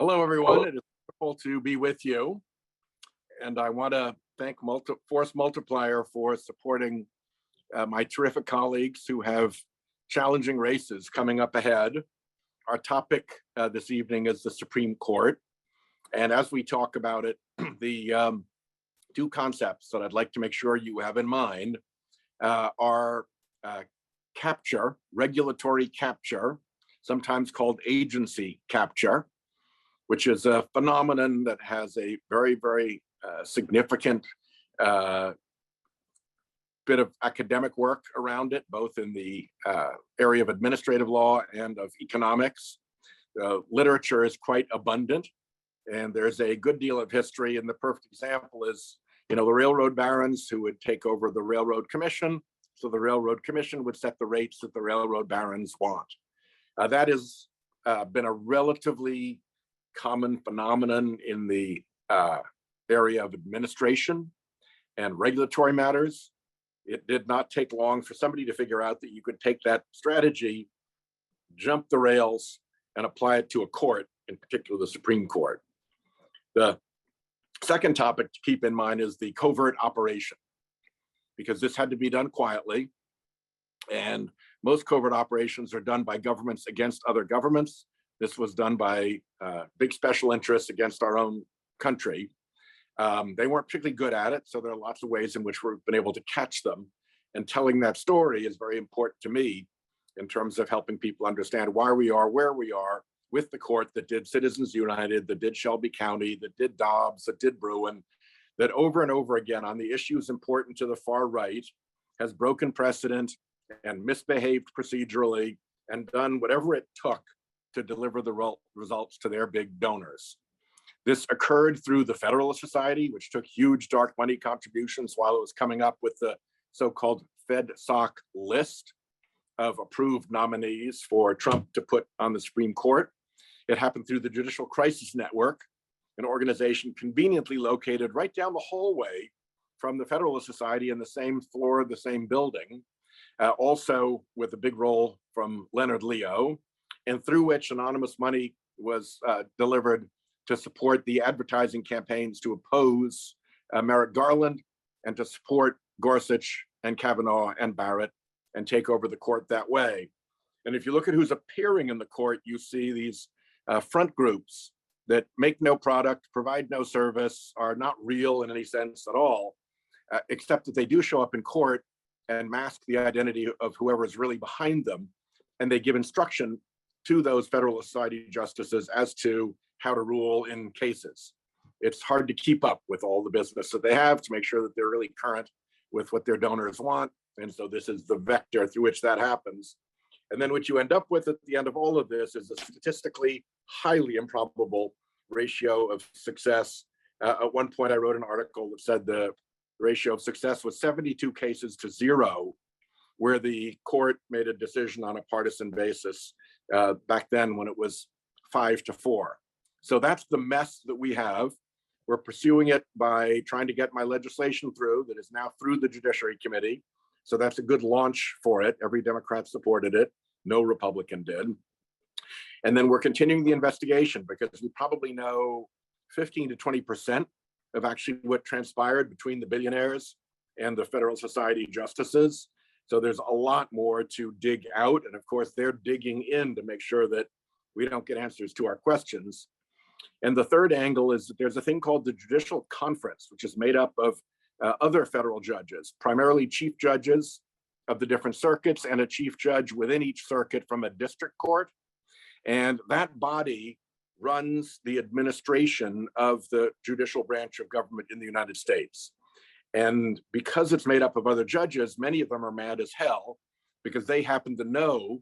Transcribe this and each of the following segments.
Hello, everyone. It is wonderful to be with you. And I want to thank Force Multiplier for supporting my terrific colleagues who have challenging races coming up ahead. Our topic this evening is the Supreme Court. And as we talk about it, the two concepts that I'd like to make sure you have in mind are capture, regulatory capture, sometimes called agency capture, which is a phenomenon that has a very, very significant bit of academic work around it, both in the area of administrative law and of economics. The literature is quite abundant, and there's a good deal of history. And the perfect example is, the railroad barons who would take over the Railroad Commission. So the Railroad Commission would set the rates that the railroad barons want. That has been a relatively common phenomenon in the area of administration and regulatory matters. It did not take long for somebody to figure out that you could take that strategy, jump the rails, and apply it to a court, in particular the Supreme Court. The second topic to keep in mind is the covert operation, because this had to be done quietly. And most covert operations are done by governments against other governments. This was done by big special interests against our own country. They weren't particularly good at it, so there are lots of ways in which we've been able to catch them. And telling that story is very important to me in terms of helping people understand why we are where we are with the court that did Citizens United, that did Shelby County, that did Dobbs, that did Bruin, that over and over again on the issues important to the far right has broken precedent and misbehaved procedurally and done whatever it took to deliver the results to their big donors. This occurred through the Federalist Society, which took huge dark money contributions while it was coming up with the so-called FedSoc list of approved nominees for Trump to put on the Supreme Court. It happened through the Judicial Crisis Network, an organization conveniently located right down the hallway from the Federalist Society in the same floor of the same building, also with a big role from Leonard Leo, and through which anonymous money was delivered to support the advertising campaigns to oppose Merrick Garland and to support Gorsuch and Kavanaugh and Barrett and take over the court that way. And if you look at who's appearing in the court, you see these front groups that make no product, provide no service, are not real in any sense at all, except that they do show up in court and mask the identity of whoever is really behind them. And they give instruction to those Federalist Society justices as to how to rule in cases. It's hard to keep up with all the business that they have to make sure that they're really current with what their donors want. And so this is the vector through which that happens. And then what you end up with at the end of all of this is a statistically highly improbable ratio of success. At one point, I wrote an article that said the ratio of success was 72 cases to 0, where the court made a decision on a partisan basis back then when it was 5 to 4. So that's the mess that we have. We're pursuing it by trying to get my legislation through that is now through the Judiciary Committee. So that's a good launch for it. Every Democrat supported it. No Republican did. And then we're continuing the investigation because we probably know 15 to 20% of actually what transpired between the billionaires and the Federal Society justices. So there's a lot more to dig out. And of course, they're digging in to make sure that we don't get answers to our questions. And the third angle is that there's a thing called the Judicial Conference, which is made up of other federal judges, primarily chief judges of the different circuits and a chief judge within each circuit from a district court. And that body runs the administration of the judicial branch of government in the United States. And because it's made up of other judges, many of them are mad as hell because they happen to know,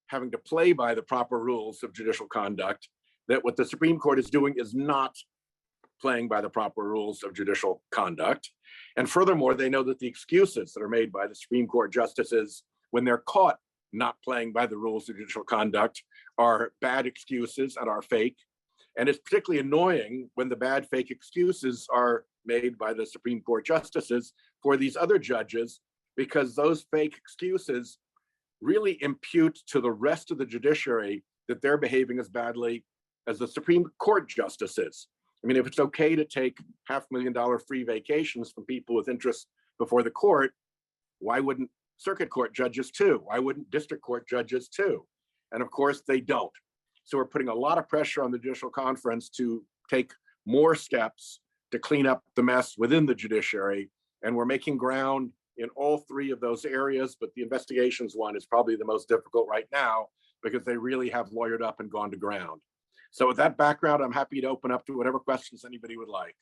having to play by the proper rules of judicial conduct, that what the Supreme Court is doing is not playing by the proper rules of judicial conduct. And furthermore, they know that the excuses that are made by the Supreme Court justices when they're caught not playing by the rules of judicial conduct are bad excuses and are fake. And it's particularly annoying when the bad fake excuses are made by the Supreme Court justices for these other judges, because those fake excuses really impute to the rest of the judiciary that they're behaving as badly as the Supreme Court justices. I mean, if it's okay to take $500,000 free vacations from people with interest before the court, why wouldn't circuit court judges too? Why wouldn't district court judges too? And of course they don't. So we're putting a lot of pressure on the Judicial Conference to take more steps to clean up the mess within the judiciary. And we're making ground in all three of those areas, but the investigations one is probably the most difficult right now because they really have lawyered up and gone to ground. So with that background, I'm happy to open up to whatever questions anybody would like.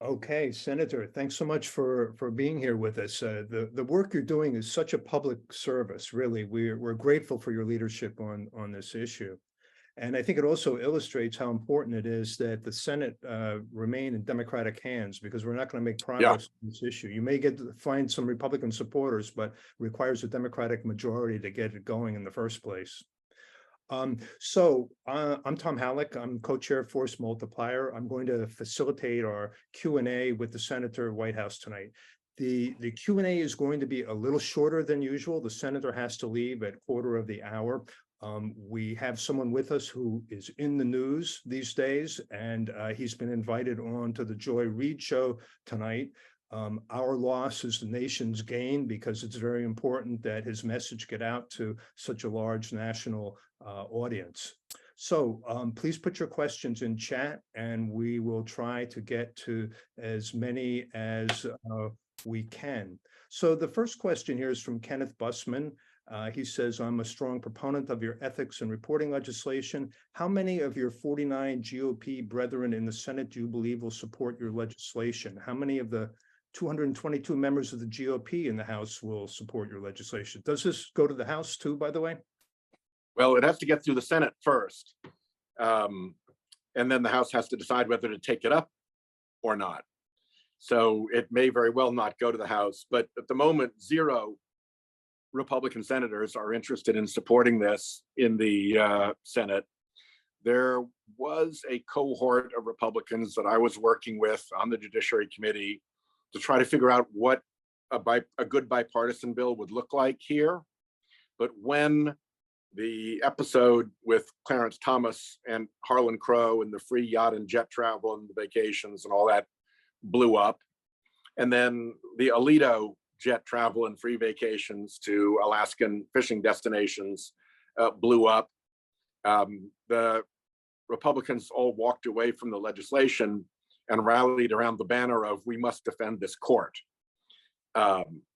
Okay, Senator, thanks so much for being here with us. The work you're doing is such a public service, really. We're grateful for your leadership on this issue. And I think it also illustrates how important it is that the Senate remain in Democratic hands, because we're not going to make progress on this issue. You may find some Republican supporters, but requires a Democratic majority to get it going in the first place. I'm Tom Halleck. I'm co-chair of Force Multiplier. I'm going to facilitate our Q&A with the Senator Whitehouse tonight. The Q&A is going to be a little shorter than usual. The Senator has to leave at 1:15. We have someone with us who is in the news these days, and he's been invited on to the Joy Reid show tonight. Our loss is the nation's gain, because it's very important that his message get out to such a large national audience. So please put your questions in chat, and we will try to get to as many as we can. So the first question here is from Kenneth Bussman. He says, I'm a strong proponent of your ethics and reporting legislation. How many of your 49 GOP brethren in the Senate do you believe will support your legislation? How many of the 222 members of the GOP in the House will support your legislation? Does this go to the House too, by the way? Well, it has to get through the Senate first. And then the House has to decide whether to take it up or not. So it may very well not go to the House, but at the moment, 0 Republican senators are interested in supporting this in the Senate. There was a cohort of Republicans that I was working with on the Judiciary Committee to try to figure out what a good bipartisan bill would look like here. But when the episode with Clarence Thomas and Harlan Crow and the free yacht and jet travel and the vacations and all that blew up, and then the Alito jet travel and free vacations to Alaskan fishing destinations blew up, the Republicans all walked away from the legislation and rallied around the banner of "We must defend this court,"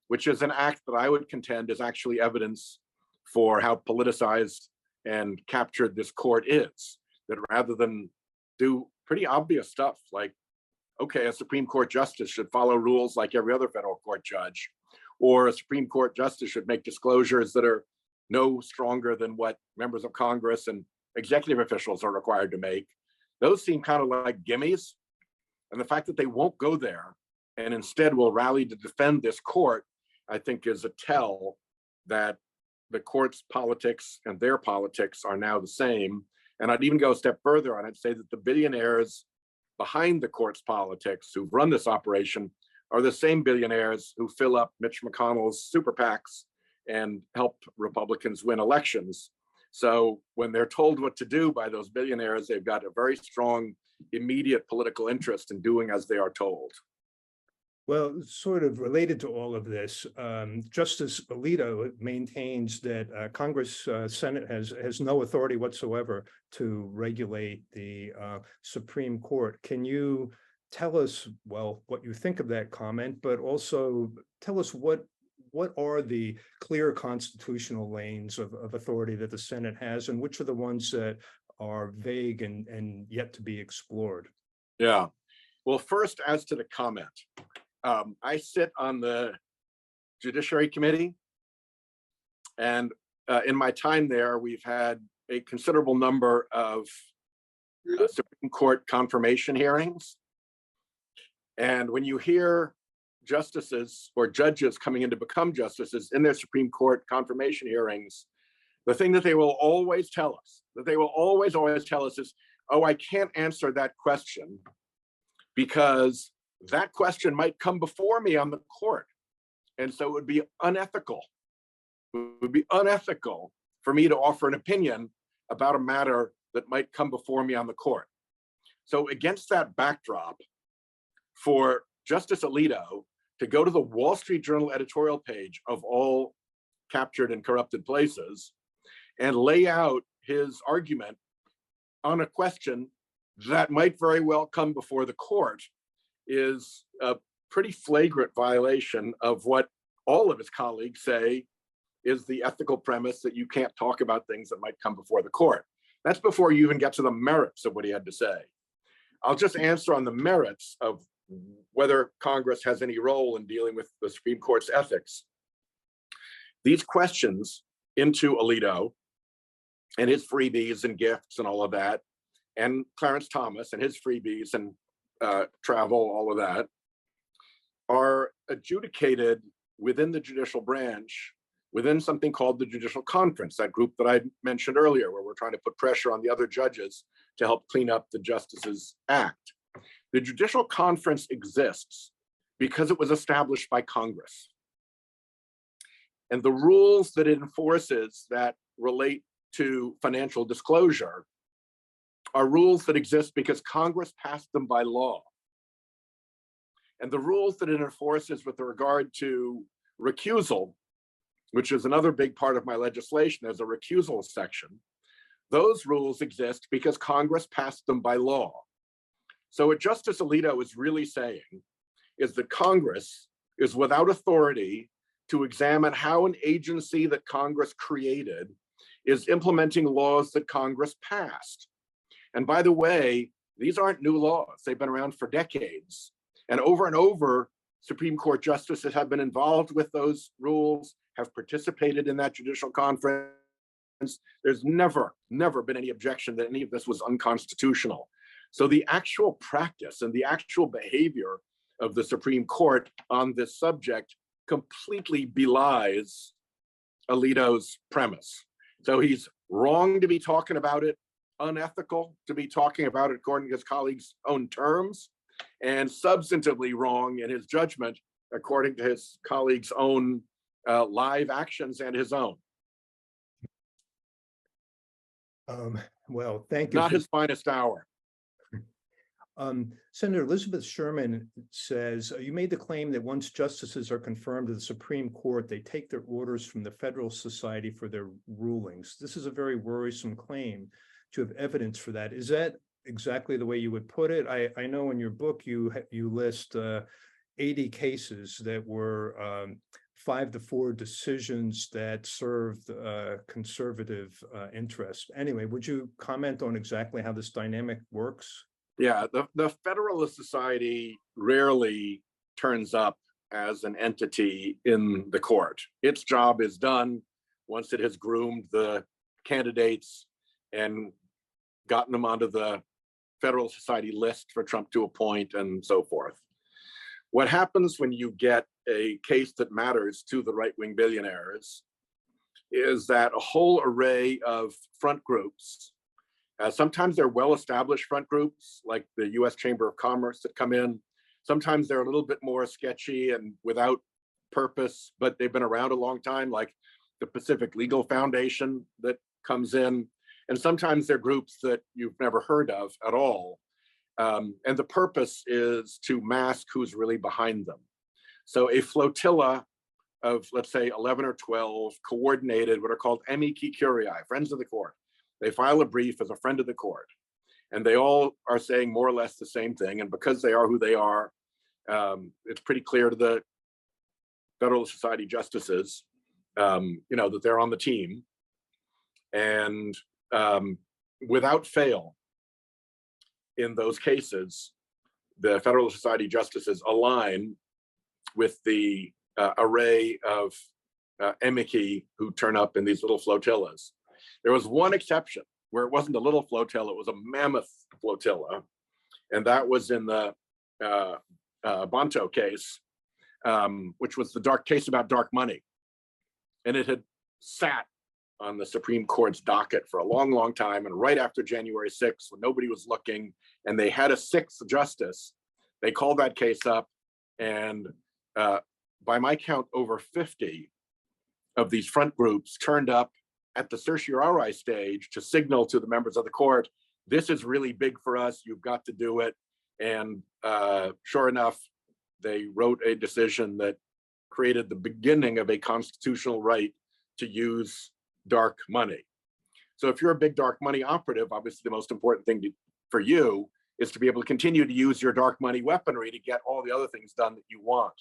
which is an act that I would contend is actually evidence for how politicized and captured this court is. That rather than do pretty obvious stuff like, okay, a Supreme Court justice should follow rules like every other federal court judge, or a Supreme Court justice should make disclosures that are no stronger than what members of Congress and executive officials are required to make. Those seem kind of like gimmies. And the fact that they won't go there and instead will rally to defend this court, I think is a tell that the court's politics and their politics are now the same. And I'd even go a step further, and I'd say that the billionaires behind the court's politics who've run this operation are the same billionaires who fill up Mitch McConnell's super PACs and help Republicans win elections. So when they're told what to do by those billionaires, they've got a very strong immediate political interest in doing as they are told. Well, sort of related to all of this, Justice Alito maintains that Senate has no authority whatsoever to regulate the Supreme Court. Can you tell us, well, what you think of that comment, but also tell us what are the clear constitutional lanes of authority that the Senate has, and which are the ones that are vague and yet to be explored? Yeah. Well, first, as to the comment, I sit on the Judiciary Committee, and in my time there, we've had a considerable number of Supreme Court confirmation hearings. And when you hear justices or judges coming in to become justices in their Supreme Court confirmation hearings, the thing that they will always tell us, is, oh, I can't answer that question because that question might come before me on the court. And so it would be unethical. It would be unethical for me to offer an opinion about a matter that might come before me on the court. So against that backdrop, for Justice Alito to go to the Wall Street Journal editorial page of all captured and corrupted places and lay out his argument on a question that might very well come before the court is a pretty flagrant violation of what all of his colleagues say is the ethical premise that you can't talk about things that might come before the court. That's before you even get to the merits of what he had to say. I'll just answer on the merits of whether Congress has any role in dealing with the Supreme Court's ethics. These questions into Alito and his freebies and gifts and all of that, and Clarence Thomas and his freebies and travel, all of that, are adjudicated within the judicial branch, within something called the Judicial Conference, that group that I mentioned earlier, where we're trying to put pressure on the other judges to help clean up the Justices Act. The Judicial Conference exists because it was established by Congress. And the rules that it enforces that relate to financial disclosure are rules that exist because Congress passed them by law. And the rules that it enforces with regard to recusal, which is another big part of my legislation, there's a recusal section. Those rules exist because Congress passed them by law. So what Justice Alito is really saying is that Congress is without authority to examine how an agency that Congress created is implementing laws that Congress passed. And by the way, these aren't new laws. They've been around for decades. And over, Supreme Court justices have been involved with those rules, have participated in that judicial conference. There's never been any objection that any of this was unconstitutional. So the actual practice and the actual behavior of the Supreme Court on this subject completely belies Alito's premise. So he's wrong to be talking about it, unethical to be talking about it according to his colleagues' own terms, and substantively wrong in his judgment according to his colleagues' own live actions and his own. Well, thank you. Not his finest hour. Senator Elizabeth Sherman says, you made the claim that once justices are confirmed to the Supreme Court, they take their orders from the Federal Society for their rulings. This is a very worrisome claim. Do you have evidence for that? Is that exactly the way you would put it? I know in your book, you list 80 cases that were 5-4 decisions that served conservative interest. Anyway, would you comment on exactly how this dynamic works? Yeah, the Federalist Society rarely turns up as an entity in the court. Its job is done once it has groomed the candidates and gotten them onto the Federalist Society list for Trump to appoint and so forth. What happens when you get a case that matters to the right-wing billionaires is that a whole array of front groups, sometimes they're well-established front groups like the US Chamber of Commerce that come in. Sometimes they're a little bit more sketchy and without purpose, but they've been around a long time, like the Pacific Legal Foundation that comes in. And sometimes they're groups that you've never heard of at all. And the purpose is to mask who's really behind them. So a flotilla of, let's say, 11 or 12 coordinated, what are called amici curiae, friends of the court. They file a brief as a friend of the court, and they all are saying more or less the same thing. And because they are who they are, it's pretty clear to the Federal Society justices, that they're on the team. And without fail, in those cases, the Federal Society justices align with the array of amici who turn up in these little flotillas. There was one exception where it wasn't a little flotilla, it was a mammoth flotilla. And that was in the Bonto case, which was the case about dark money. And it had sat on the Supreme Court's docket for a long, long time. And right after January 6th, when nobody was looking and they had a sixth justice, they called that case up. And by my count, over 50 of these front groups turned up at the certiorari stage to signal to the members of the court, this is really big for us, you've got to do it. And sure enough, they wrote a decision that created the beginning of a constitutional right to use dark money. So if you're a big dark money operative, obviously the most important thing for you is to be able to continue to use your dark money weaponry to get all the other things done that you want.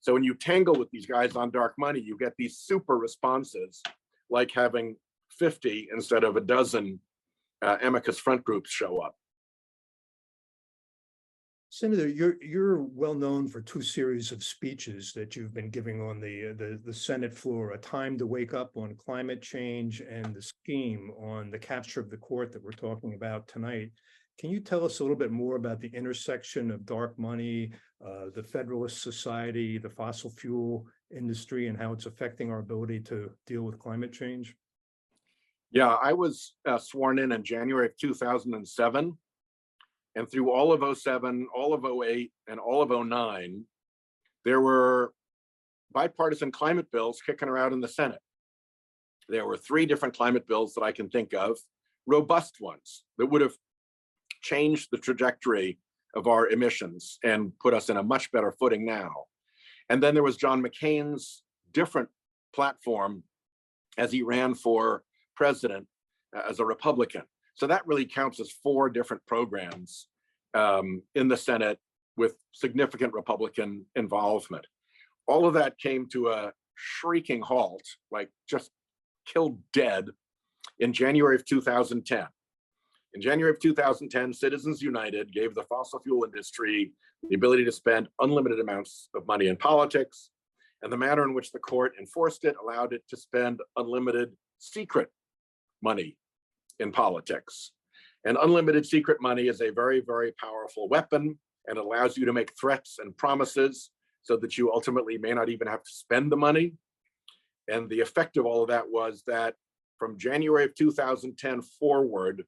So when you tangle with these guys on dark money, you get these super responses, like having 50 instead of a dozen amicus front groups show up. Senator, you're well known for two series of speeches that you've been giving on the Senate floor, A Time to Wake Up on climate change and the scheme on the capture of the court that we're talking about tonight. Can you tell us a little bit more about the intersection of dark money, the Federalist Society, the fossil fuel industry, and how it's affecting our ability to deal with climate change? Yeah, I was sworn in January of 2007. And through all of 07, all of 08, and all of 09, there were bipartisan climate bills kicking around in the Senate. There were 3 different climate bills that I can think of, robust ones that would have changed the trajectory of our emissions and put us in a much better footing now. And then there was John McCain's different platform as he ran for president as a Republican. So that really counts as 4 different programs in the Senate with significant Republican involvement. All of that came to a shrieking halt, like just killed dead, in January of 2010. In January of 2010, Citizens United gave the fossil fuel industry the ability to spend unlimited amounts of money in politics, and the manner in which the court enforced it allowed it to spend unlimited secret money in politics. And unlimited secret money is a very, very powerful weapon, and allows you to make threats and promises so that you ultimately may not even have to spend the money. And the effect of all of that was that from January of 2010 forward,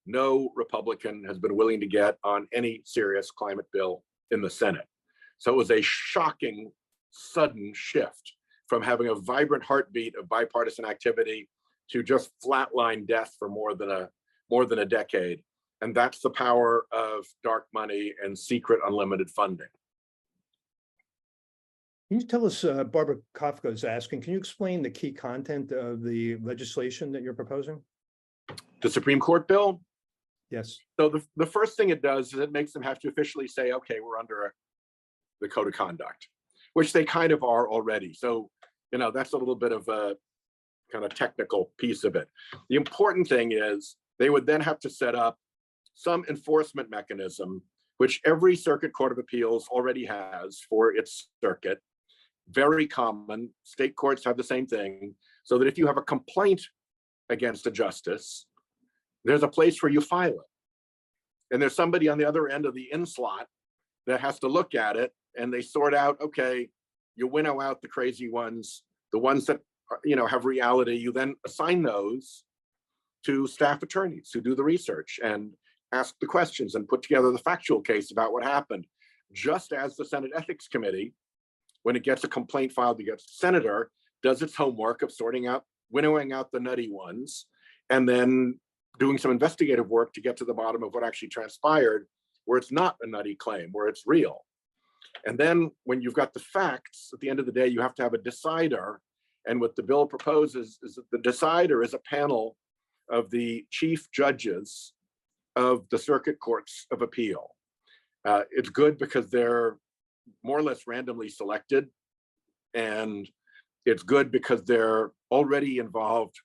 no Republican has been willing to get on any serious climate bill in the Senate. So it was a shocking, sudden shift from having a vibrant heartbeat of bipartisan activity to just flatline death for more than a decade. And that's the power of dark money and secret unlimited funding. Can you tell us, Barbara Kafka is asking, can you explain the key content of the legislation that you're proposing? The Supreme Court bill? Yes. So the first thing it does is it makes them have to officially say, okay, we're under the code of conduct, which they kind of are already. So, that's a little bit of a kind of technical piece of it. The important thing is they would then have to set up some enforcement mechanism, which every circuit court of appeals already has for its circuit. Very common. State courts have the same thing, so that if you have a complaint against a justice, there's a place where you file it. And there's somebody on the other end of the in-slot that has to look at it, and they sort out, okay, you winnow out the crazy ones, the ones that have reality, you then assign those to staff attorneys who do the research and ask the questions and put together the factual case about what happened. Just as the Senate Ethics Committee, when it gets a complaint filed against a senator, does its homework of sorting out, winnowing out the nutty ones, and then doing some investigative work to get to the bottom of what actually transpired, where it's not a nutty claim, where it's real. And then when you've got the facts, at the end of the day, you have to have a decider. And what the bill proposes is that the decider is a panel of the chief judges of the circuit courts of appeal. It's good because they're more or less randomly selected, and it's good because they're already involved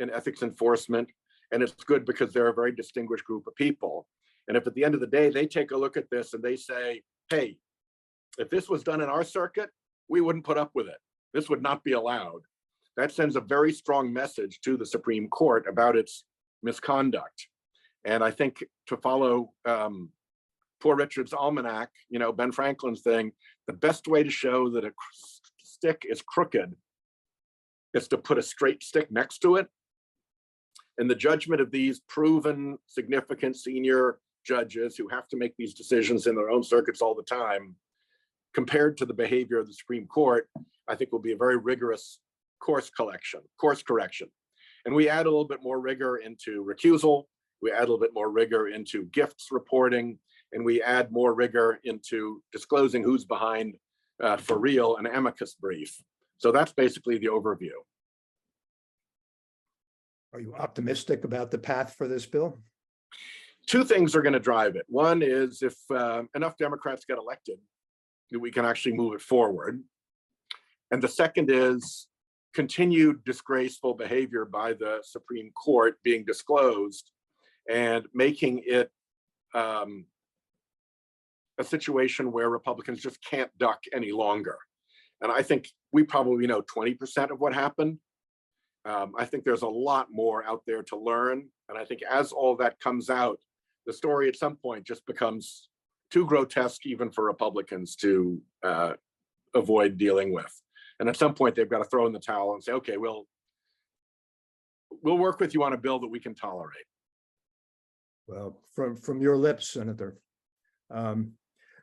in ethics enforcement, and it's good because they're a very distinguished group of people. And if at the end of the day, they take a look at this and they say, hey, if this was done in our circuit, we wouldn't put up with it. This would not be allowed. That sends a very strong message to the Supreme Court about its misconduct. And I think, to follow Poor Richard's almanac, Ben Franklin's thing, the best way to show that a stick is crooked is to put a straight stick next to it. And the judgment of these proven, significant senior judges who have to make these decisions in their own circuits all the time, compared to the behavior of the Supreme Court, I think will be a very rigorous course correction. And we add a little bit more rigor into recusal. We add a little bit more rigor into gifts reporting, and we add more rigor into disclosing who's behind for real an amicus brief. So that's basically the overview. Are you optimistic about the path for this bill? Two things are going to drive it. One is if enough Democrats get elected, we can actually move it forward. And the second is continued disgraceful behavior by the Supreme Court being disclosed and making it a situation where Republicans just can't duck any longer. And I think we probably know 20% of what happened. I think there's a lot more out there to learn. And I think as all that comes out, the story at some point just becomes too grotesque even for Republicans to avoid dealing with. And at some point, they've got to throw in the towel and say, okay, we'll work with you on a bill that we can tolerate. Well, from your lips, Senator.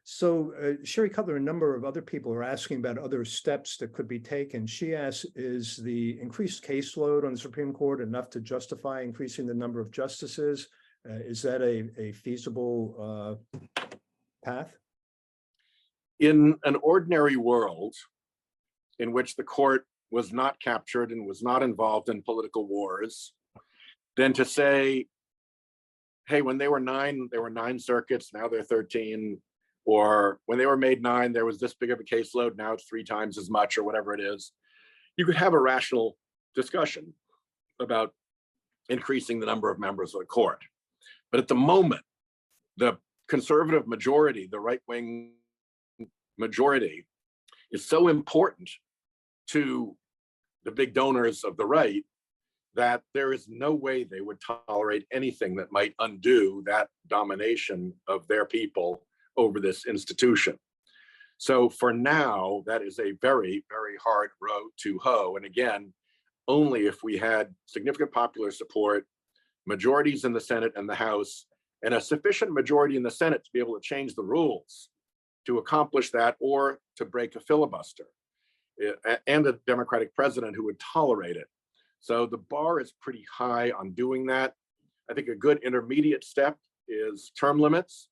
Sherry Cutler, a number of other people are asking about other steps that could be taken. She asks, is the increased caseload on the Supreme Court enough to justify increasing the number of justices? Is that a feasible path? In an ordinary world in which the court was not captured and was not involved in political wars, then to say, hey, when they were 9, there were 9 circuits, now they're 13, or when they were made 9, there was this big of a caseload, now it's 3 times as much, or whatever it is. You could have a rational discussion about increasing the number of members of the court. But at the moment, the conservative majority, the right-wing majority, is so important to the big donors of the right that there is no way they would tolerate anything that might undo that domination of their people over this institution. So for now, that is a very, very hard road to hoe. And again, only if we had significant popular support, majorities in the Senate and the House, and a sufficient majority in the Senate to be able to change the rules to accomplish that, or to break a filibuster, and a Democratic president who would tolerate it. So the bar is pretty high on doing that. I think a good intermediate step is term limits.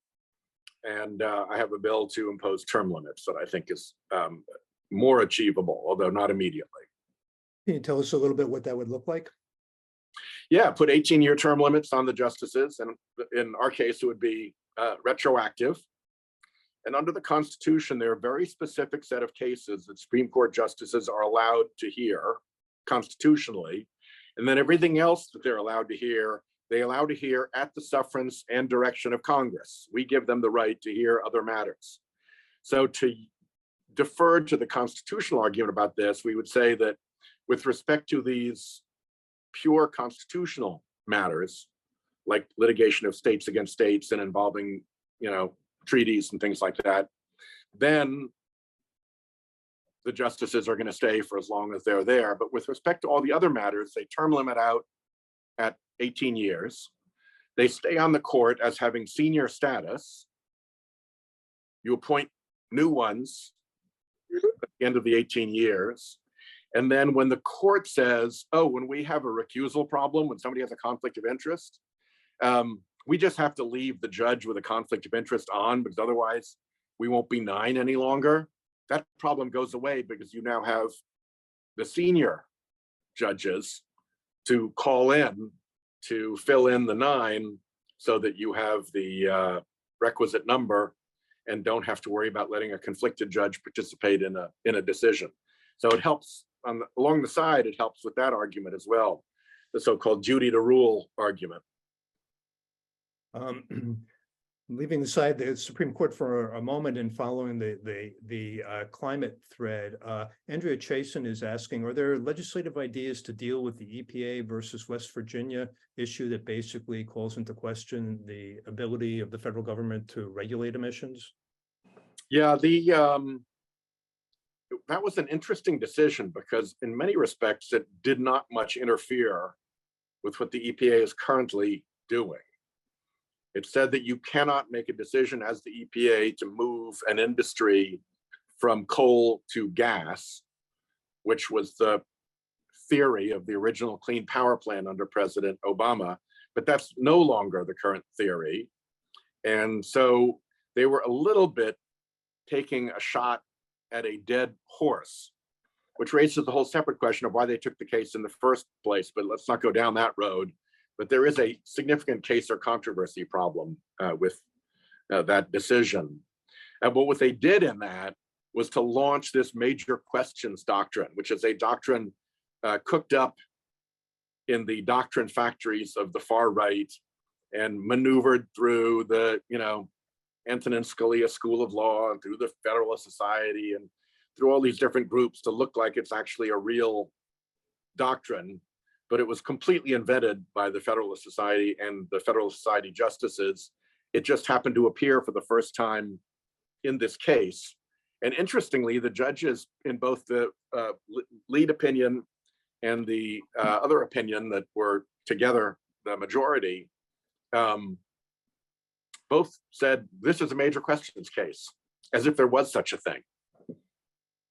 And I have a bill to impose term limits that I think is more achievable, although not immediately. Can you tell us a little bit what that would look like? Yeah, put 18-year term limits on the justices. And in our case, it would be retroactive. And under the Constitution, there are a very specific set of cases that Supreme Court justices are allowed to hear constitutionally. And then everything else that they're allowed to hear, they allow to hear at the sufferance and direction of Congress. We give them the right to hear other matters. So to defer to the constitutional argument about this, we would say that with respect to these pure constitutional matters, like litigation of states against states and involving, treaties and things like that, then the justices are going to stay for as long as they're there. But with respect to all the other matters, they term limit out at 18 years. They stay on the court as having senior status. You appoint new ones at the end of the 18 years. And then when the court says, oh, when we have a recusal problem, when somebody has a conflict of interest, we just have to leave the judge with a conflict of interest on, because otherwise we won't be 9 any longer. That problem goes away because you now have the senior judges to call in to fill in the 9 so that you have the requisite number and don't have to worry about letting a conflicted judge participate in a decision. So it helps along the side, it helps with that argument as well, the so-called duty to rule argument. Leaving aside the Supreme Court for a moment and following the climate thread, Andrea Chasen is asking, are there legislative ideas to deal with the EPA versus West Virginia issue that basically calls into question the ability of the federal government to regulate emissions? Yeah, that was an interesting decision because in many respects, it did not much interfere with what the EPA is currently doing. It said that you cannot make a decision as the EPA to move an industry from coal to gas, which was the theory of the original Clean Power Plan under President Obama, but that's no longer the current theory. And so they were a little bit taking a shot at a dead horse, which raises the whole separate question of why they took the case in the first place, but let's not go down that road. But there is a significant case or controversy problem with that decision. But what they did in that was to launch this major questions doctrine, which is a doctrine cooked up in the doctrine factories of the far right and maneuvered through the, Antonin Scalia School of Law and through the Federalist Society and through all these different groups to look like it's actually a real doctrine, but it was completely invented by the Federalist Society and the Federalist Society justices. It just happened to appear for the first time in this case. And interestingly, the judges in both the lead opinion and the other opinion that were together the majority, both said this is a major questions case, as if there was such a thing.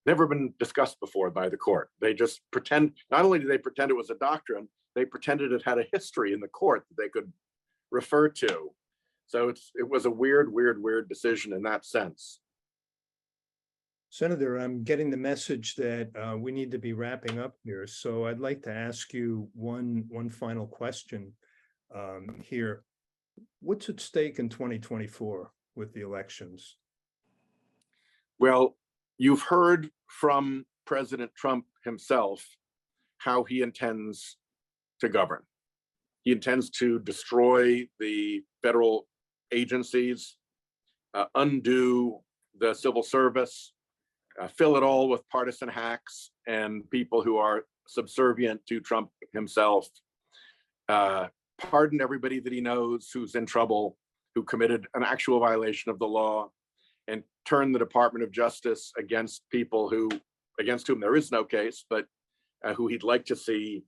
Never been discussed before by the court. They just pretend, not only did they pretend it was a doctrine, they pretended it had a history in the court that they could refer to. So it was a weird decision in that sense. Senator, I'm getting the message that we need to be wrapping up here. So I'd like to ask you one final question here. What's at stake in 2024 with the elections? Well, you've heard from President Trump himself how he intends to govern. He intends to destroy the federal agencies, undo the civil service, fill it all with partisan hacks and people who are subservient to Trump himself, pardon everybody that he knows who's in trouble, who committed an actual violation of the law, and turn the Department of Justice against people against whom there is no case, but who he'd like to see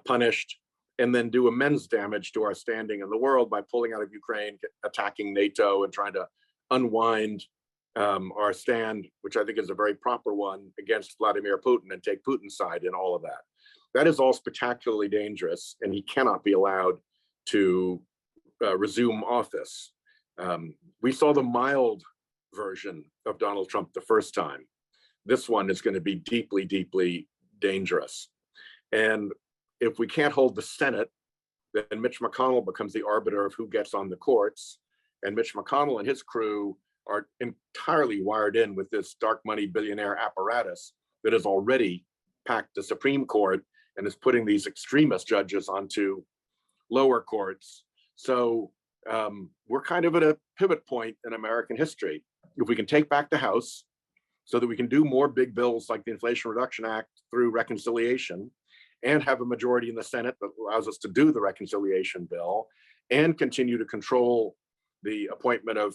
punished, and then do immense damage to our standing in the world by pulling out of Ukraine, attacking NATO, and trying to unwind our stand, which I think is a very proper one, against Vladimir Putin and take Putin's side in all of that. That is all spectacularly dangerous, and he cannot be allowed to resume office. We saw the mild version of Donald Trump the first time. This one is going to be deeply dangerous. And if we can't hold the Senate, then Mitch McConnell becomes the arbiter of who gets on the courts. And Mitch McConnell and his crew are entirely wired in with this dark money billionaire apparatus that has already packed the Supreme Court and is putting these extremist judges onto lower courts. So we're kind of at a pivot point in American history. If we can take back the House so that we can do more big bills like the Inflation Reduction Act through reconciliation, and have a majority in the Senate that allows us to do the reconciliation bill, and continue to control the appointment of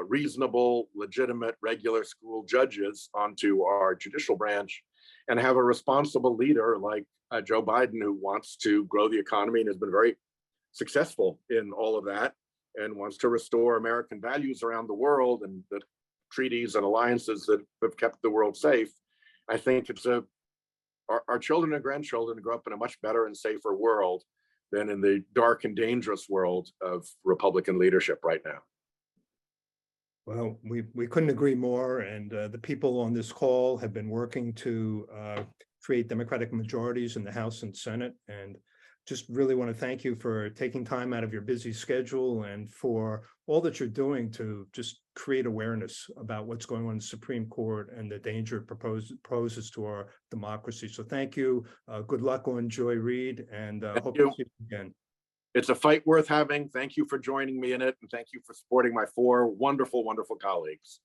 reasonable, legitimate, regular school judges onto our judicial branch, and have a responsible leader like Joe Biden, who wants to grow the economy and has been very successful in all of that, and wants to restore American values around the world and the treaties and alliances that have kept the world safe. I think it's our children and grandchildren grow up in a much better and safer world than in the dark and dangerous world of Republican leadership right now. Well, we couldn't agree more. And the people on this call have been working to create Democratic majorities in the House and Senate. And just really want to thank you for taking time out of your busy schedule and for all that you're doing to just create awareness about what's going on in the Supreme Court and the danger it poses to our democracy. So thank you. Good luck on Joy Reid, and hope to see you again. It's a fight worth having. Thank you for joining me in it, and thank you for supporting my 4 wonderful colleagues.